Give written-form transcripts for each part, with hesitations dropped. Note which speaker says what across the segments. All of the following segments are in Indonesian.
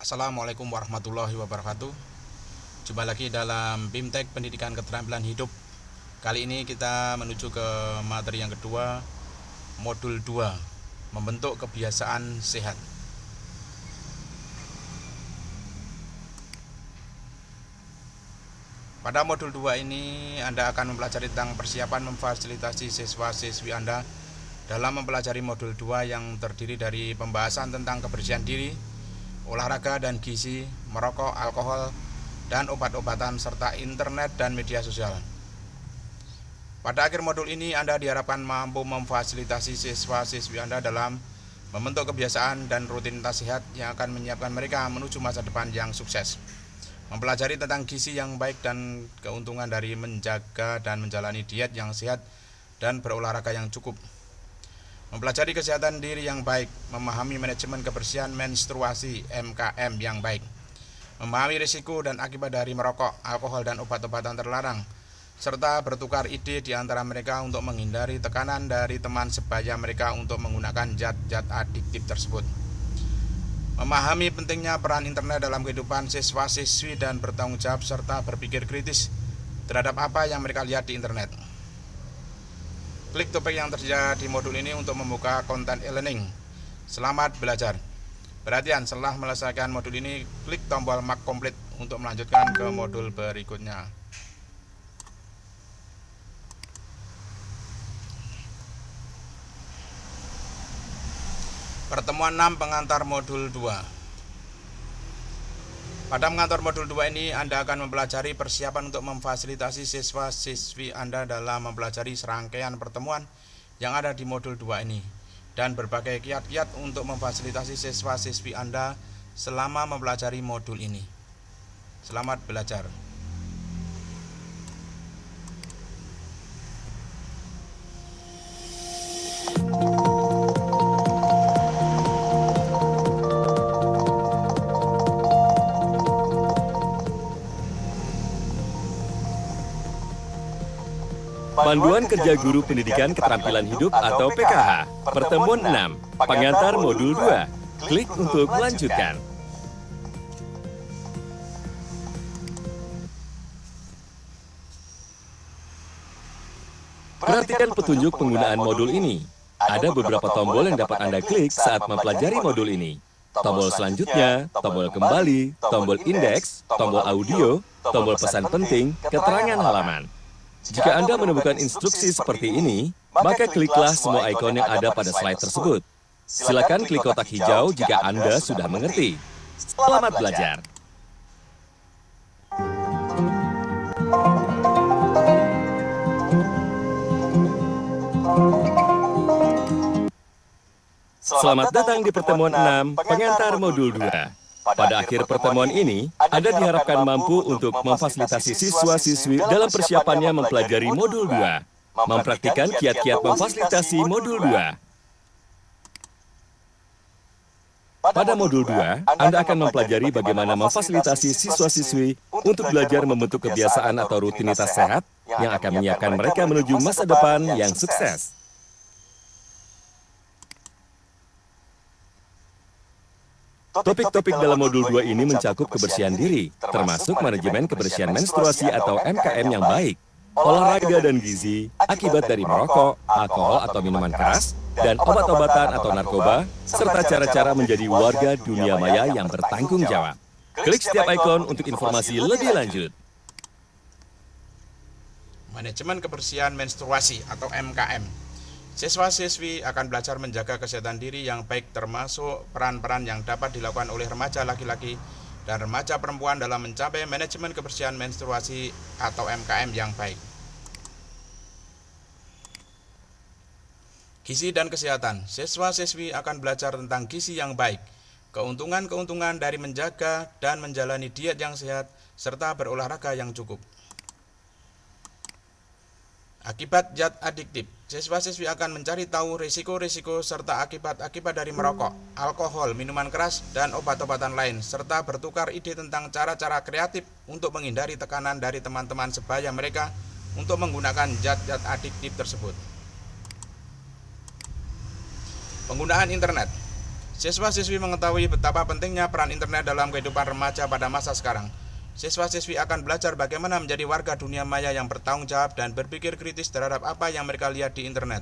Speaker 1: Assalamualaikum warahmatullahi wabarakatuh. Jumpa lagi dalam BIMTEK Pendidikan Keterampilan Hidup. Kali ini kita menuju ke materi yang kedua, modul 2, membentuk kebiasaan sehat. Pada modul 2 ini Anda akan mempelajari tentang persiapan memfasilitasi siswa-siswi Anda dalam mempelajari modul 2 yang terdiri dari pembahasan tentang kebersihan diri, olahraga dan gizi, merokok, alkohol, dan obat-obatan, serta internet dan media sosial. Pada akhir modul ini Anda diharapkan mampu memfasilitasi siswa-siswi Anda dalam membentuk kebiasaan dan rutinitas sehat yang akan menyiapkan mereka menuju masa depan yang sukses. Mempelajari tentang gizi yang baik dan keuntungan dari menjaga dan menjalani diet yang sehat dan berolahraga yang cukup. Mempelajari kesehatan diri yang baik, memahami manajemen kebersihan menstruasi (MKM) yang baik, memahami risiko dan akibat dari merokok, alkohol, dan obat-obatan terlarang, serta bertukar ide di antara mereka untuk menghindari tekanan dari teman sebaya mereka untuk menggunakan zat-zat adiktif tersebut. Memahami pentingnya peran internet dalam kehidupan siswa-siswi dan bertanggung jawab serta berpikir kritis terhadap apa yang mereka lihat di internet. Klik topik yang tersedia di modul ini untuk membuka konten e-learning. Selamat belajar. Perhatian, setelah menyelesaikan modul ini, klik tombol mark complete untuk melanjutkan ke modul berikutnya. Pertemuan 6 pengantar modul 2. Pada pengantar modul 2 ini Anda akan mempelajari persiapan untuk memfasilitasi siswa-siswi Anda dalam mempelajari serangkaian pertemuan yang ada di modul 2 ini dan berbagai kiat-kiat untuk memfasilitasi siswa-siswi Anda selama mempelajari modul ini. Selamat belajar.
Speaker 2: Panduan Kerja Guru Pendidikan Keterampilan Hidup atau PKH, Pertemuan 6, Pengantar Modul 2. Klik untuk melanjutkan. Perhatikan petunjuk penggunaan modul ini. Ada beberapa tombol yang dapat Anda klik saat mempelajari modul ini. Tombol selanjutnya, tombol kembali, tombol indeks, tombol audio, tombol pesan penting, keterangan halaman. Jika Anda menemukan instruksi seperti ini, maka kliklah semua ikon yang ada pada slide tersebut. Silakan klik kotak hijau jika Anda sudah mengerti. Selamat belajar. Selamat datang di pertemuan 6, pengantar modul 2. Pada akhir pertemuan ini, Anda diharapkan mampu untuk memfasilitasi siswa-siswi dalam persiapannya mempelajari modul 2, mempraktikkan kiat-kiat memfasilitasi modul 2. Pada modul 2, Anda akan mempelajari bagaimana memfasilitasi siswa-siswi untuk belajar membentuk kebiasaan atau rutinitas sehat yang akan menyiapkan mereka menuju masa depan yang sukses. Topik-topik dalam modul 2 ini mencakup kebersihan diri, termasuk manajemen kebersihan menstruasi atau MKM yang baik, olahraga dan gizi, akibat dari merokok, alkohol atau minuman keras, dan obat-obatan atau narkoba, serta cara-cara menjadi warga dunia maya yang bertanggung jawab. Klik setiap ikon untuk informasi lebih lanjut.
Speaker 1: Manajemen kebersihan menstruasi atau MKM. Siswa-siswi akan belajar menjaga kesehatan diri yang baik, termasuk peran-peran yang dapat dilakukan oleh remaja laki-laki dan remaja perempuan dalam mencapai manajemen kebersihan menstruasi atau MKM yang baik. Gizi dan kesehatan. Siswa-siswi akan belajar tentang gizi yang baik, keuntungan-keuntungan dari menjaga dan menjalani diet yang sehat, serta berolahraga yang cukup. Akibat zat adiktif. Siswa-siswi akan mencari tahu risiko-risiko serta akibat-akibat dari merokok, alkohol, minuman keras, dan obat-obatan lain, serta bertukar ide tentang cara-cara kreatif untuk menghindari tekanan dari teman-teman sebaya mereka untuk menggunakan zat-zat adiktif tersebut. Penggunaan internet. Siswa-siswi mengetahui betapa pentingnya peran internet dalam kehidupan remaja pada masa sekarang. Siswa-siswi akan belajar bagaimana menjadi warga dunia maya yang bertanggung jawab dan berpikir kritis terhadap apa yang mereka lihat di internet.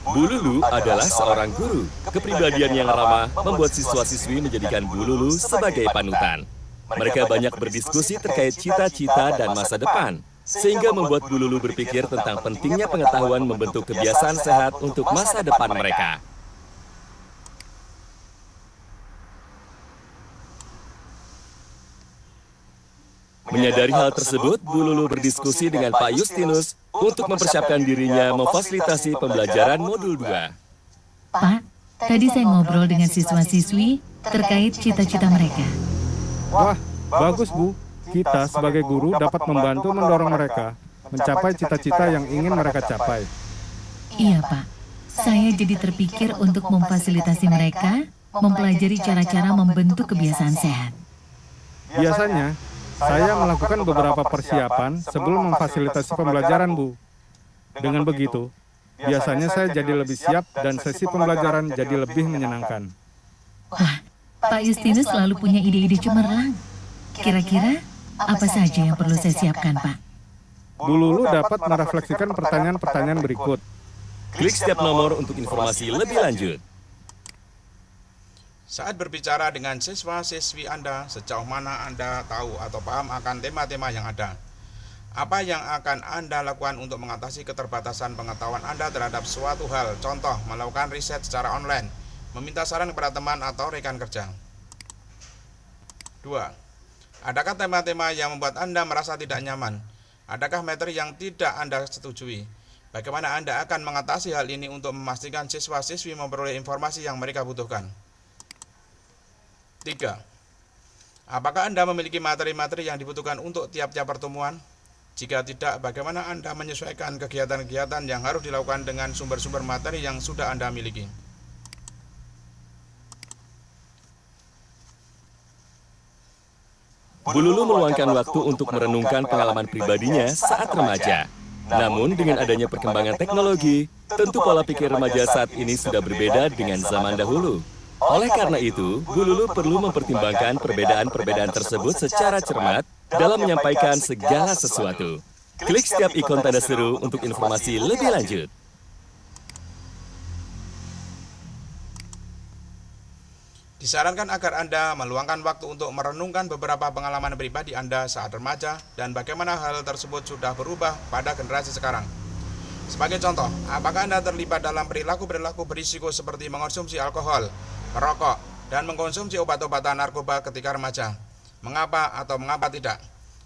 Speaker 2: Bu Lulu adalah seorang guru. Kepribadian yang ramah membuat siswa-siswi menjadikan Bu Lulu sebagai panutan. Mereka banyak berdiskusi terkait cita-cita dan masa depan, sehingga membuat Bu Lulu berpikir tentang pentingnya pengetahuan membentuk kebiasaan sehat untuk masa depan mereka. Menyadari hal tersebut, Bu Lulu berdiskusi dengan Pak Justinus untuk mempersiapkan dirinya memfasilitasi pembelajaran modul 2.
Speaker 3: Pak, tadi saya ngobrol dengan siswa-siswi terkait cita-cita mereka.
Speaker 4: Wah, bagus Bu. Kita sebagai guru dapat membantu mendorong mereka mencapai cita-cita yang ingin mereka capai.
Speaker 3: Iya, Pak. Saya jadi terpikir untuk memfasilitasi mereka mempelajari cara-cara membentuk kebiasaan sehat.
Speaker 4: Biasanya, saya melakukan beberapa persiapan sebelum memfasilitasi pembelajaran, Bu. Dengan begitu, biasanya saya jadi lebih siap dan sesi pembelajaran jadi lebih menyenangkan.
Speaker 3: Wah, Pak Justinus selalu punya ide-ide cemerlang. Kira-kira apa saja yang perlu saya siapkan, Pak?
Speaker 4: Bu Lulu dapat merefleksikan pertanyaan-pertanyaan berikut.
Speaker 2: Klik setiap nomor untuk informasi lebih lanjut.
Speaker 1: Saat berbicara dengan siswa-siswi Anda, sejauh mana Anda tahu atau paham akan tema-tema yang ada? Apa yang akan Anda lakukan untuk mengatasi keterbatasan pengetahuan Anda terhadap suatu hal? Contoh, melakukan riset secara online, meminta saran kepada teman atau rekan kerja. 2. Adakah tema-tema yang membuat Anda merasa tidak nyaman? Adakah materi yang tidak Anda setujui? Bagaimana Anda akan mengatasi hal ini untuk memastikan siswa-siswi memperoleh informasi yang mereka butuhkan? 3. Apakah Anda memiliki materi-materi yang dibutuhkan untuk tiap-tiap pertemuan? Jika tidak, bagaimana Anda menyesuaikan kegiatan-kegiatan yang harus dilakukan dengan sumber-sumber materi yang sudah Anda miliki?
Speaker 2: Bu Lulu meluangkan waktu untuk merenungkan pengalaman pribadinya saat remaja. Namun dengan adanya perkembangan teknologi, tentu pola pikir remaja saat ini sudah berbeda dengan zaman dahulu. Oleh karena itu, Bu Lulu perlu mempertimbangkan perbedaan-perbedaan tersebut secara cermat dalam menyampaikan segala sesuatu. Klik setiap ikon tanda seru untuk informasi lebih lanjut.
Speaker 1: Disarankan agar Anda meluangkan waktu untuk merenungkan beberapa pengalaman pribadi Anda saat remaja dan bagaimana hal tersebut sudah berubah pada generasi sekarang. Sebagai contoh, apakah Anda terlibat dalam perilaku-perilaku berisiko seperti mengonsumsi alkohol, merokok, dan mengkonsumsi obat-obatan narkoba ketika remaja? Mengapa atau mengapa tidak?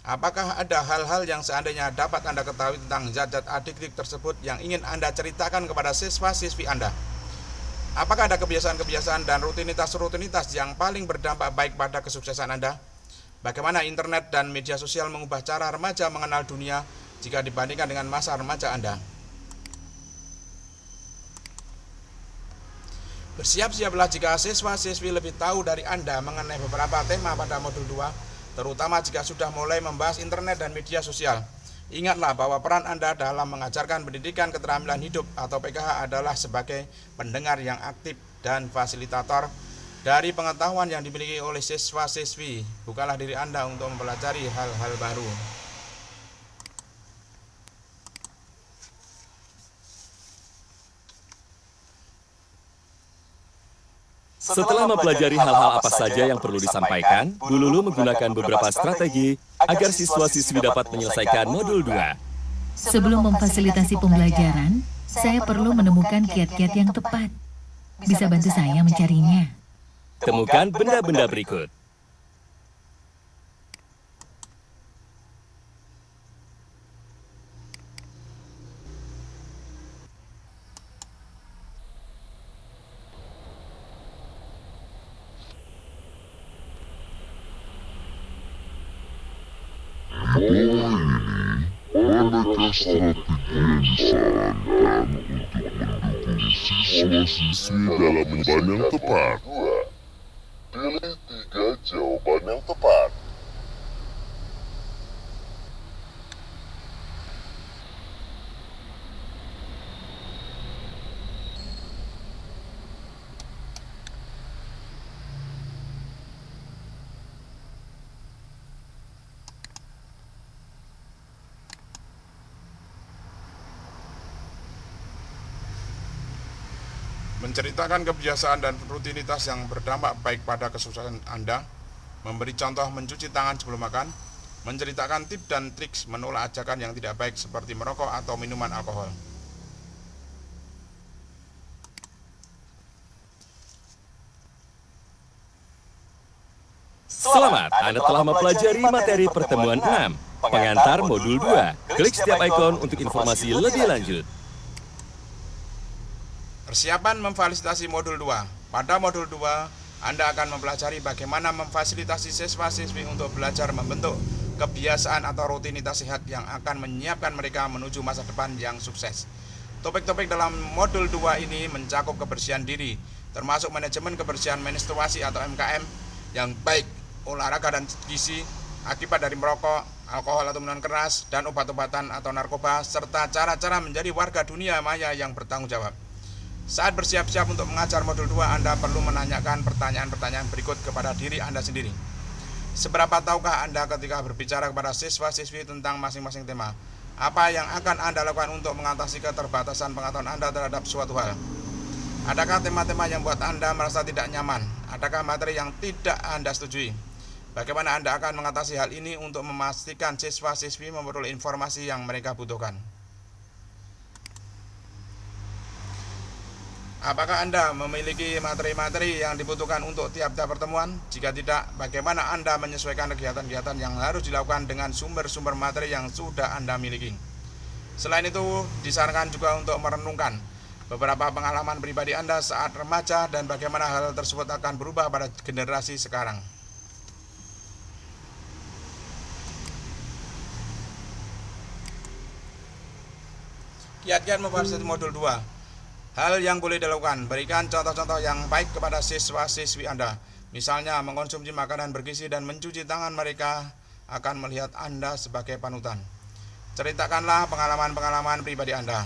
Speaker 1: Apakah ada hal-hal yang seandainya dapat Anda ketahui tentang zat-zat adiktif tersebut yang ingin Anda ceritakan kepada siswa-siswi Anda? Apakah ada kebiasaan-kebiasaan dan rutinitas-rutinitas yang paling berdampak baik pada kesuksesan Anda? Bagaimana internet dan media sosial mengubah cara remaja mengenal dunia jika dibandingkan dengan masa remaja Anda? Bersiap-siaplah jika siswa-siswi lebih tahu dari Anda mengenai beberapa tema pada modul 2, terutama jika sudah mulai membahas internet dan media sosial. Ingatlah bahwa peran Anda dalam mengajarkan pendidikan keterampilan hidup atau PKH adalah sebagai pendengar yang aktif dan fasilitator dari pengetahuan yang dimiliki oleh siswa-siswi. Bukalah diri Anda untuk mempelajari hal-hal baru.
Speaker 2: Setelah mempelajari hal-hal apa saja yang perlu disampaikan, Bu Lulu menggunakan beberapa strategi agar siswa-siswi dapat menyelesaikan modul 2.
Speaker 3: Sebelum memfasilitasi pembelajaran, saya perlu menemukan kiat-kiat yang tepat. Bisa bantu saya mencarinya?
Speaker 2: Temukan benda-benda berikut.
Speaker 5: Adakah strategi yang disarankan untuk mendukung siswa-siswi dalam jawaban yang tepat? Pilih 3 jawaban yang tepat.
Speaker 1: menceritakan kebiasaan dan rutinitas yang berdampak baik pada kesuksesan Anda, memberi contoh mencuci tangan sebelum makan, menceritakan tips dan trik menolak ajakan yang tidak baik seperti merokok atau minuman alkohol.
Speaker 2: Selamat, Anda telah mempelajari materi pertemuan 6, pengantar modul 2. Klik setiap ikon untuk informasi lebih lanjut.
Speaker 1: Persiapan memfasilitasi modul 2. Pada modul 2, Anda akan mempelajari bagaimana memfasilitasi siswa-siswi untuk belajar membentuk kebiasaan atau rutinitas sehat yang akan menyiapkan mereka menuju masa depan yang sukses. Topik-topik dalam modul 2 ini mencakup kebersihan diri, termasuk manajemen kebersihan menstruasi atau MKM yang baik, olahraga dan gizi, akibat dari merokok, alkohol atau minuman keras, dan obat-obatan atau narkoba, serta cara-cara menjadi warga dunia maya yang bertanggung jawab. Saat bersiap-siap untuk mengajar modul 2, Anda perlu menanyakan pertanyaan-pertanyaan berikut kepada diri Anda sendiri. Seberapa tahukah Anda ketika berbicara kepada siswa-siswi tentang masing-masing tema? Apa yang akan Anda lakukan untuk mengatasi keterbatasan pengetahuan Anda terhadap suatu hal? Adakah tema-tema yang membuat Anda merasa tidak nyaman? Adakah materi yang tidak Anda setujui? Bagaimana Anda akan mengatasi hal ini untuk memastikan siswa-siswi memperoleh informasi yang mereka butuhkan? Apakah Anda memiliki materi-materi yang dibutuhkan untuk tiap-tiap pertemuan? Jika tidak, bagaimana Anda menyesuaikan kegiatan-kegiatan yang harus dilakukan dengan sumber-sumber materi yang sudah Anda miliki? Selain itu, disarankan juga untuk merenungkan beberapa pengalaman pribadi Anda saat remaja dan bagaimana hal tersebut akan berubah pada generasi sekarang. Kiat-kiat memfasilitasi modul 2. Hal yang boleh dilakukan, berikan contoh-contoh yang baik kepada siswa-siswi Anda. Misalnya, mengkonsumsi makanan bergizi dan mencuci tangan, mereka akan melihat Anda sebagai panutan. Ceritakanlah pengalaman-pengalaman pribadi Anda.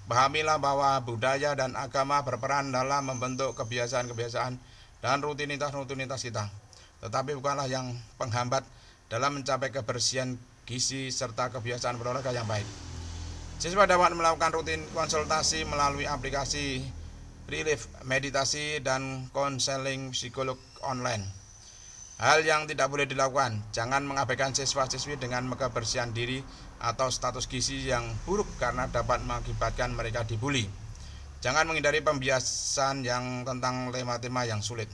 Speaker 1: Pahamilah bahwa budaya dan agama berperan dalam membentuk kebiasaan-kebiasaan dan rutinitas-rutinitas kita, tetapi bukanlah yang penghambat dalam mencapai kebersihan gizi serta kebiasaan berolahraga yang baik. Siswa dapat melakukan rutin konsultasi melalui aplikasi Relief, meditasi, dan konseling psikolog online. Hal yang tidak boleh dilakukan, jangan mengabaikan siswa-siswi dengan kebersihan diri atau status gizi yang buruk karena dapat mengakibatkan mereka dibuli. Jangan menghindari pembiasan yang tentang tema-tema yang sulit.